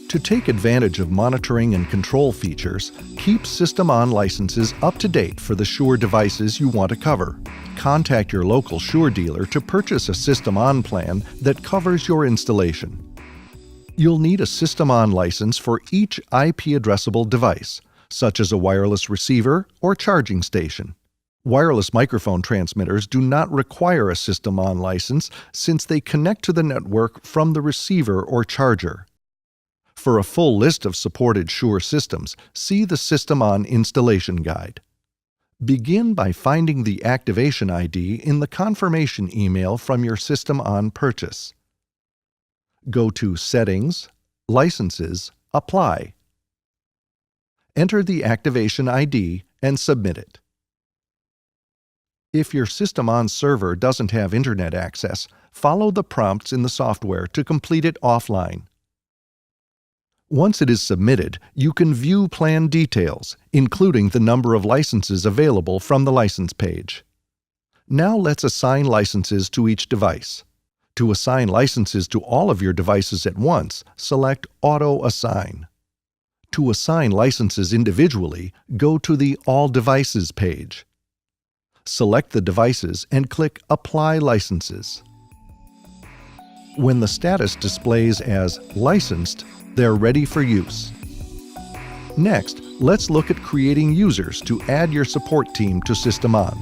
To take advantage of monitoring and control features, keep SystemOn licenses up to date for the Shure devices you want to cover. Contact your local Shure dealer to purchase a SystemOn plan that covers your installation. You'll need a SystemOn license for each IP-addressable device, such as a wireless receiver or charging station. Wireless microphone transmitters do not require a SystemOn license since they connect to the network from the receiver or charger. For a full list of supported Shure systems, see the SystemOn installation guide. Begin by finding the activation ID in the confirmation email from your SystemOn purchase. Go to Settings, Licenses, Apply. Enter the activation ID and submit it. If your SystemOn server doesn't have internet access, follow the prompts in the software to complete it offline. Once it is submitted, you can view plan details, including the number of licenses available from the license page. Now let's assign licenses to each device. To assign licenses to all of your devices at once, select Auto Assign. To assign licenses individually, go to the All Devices page. Select the devices and click Apply Licenses. When the status displays as Licensed, they're ready for use. Next, let's look at creating users to add your support team to SystemOn.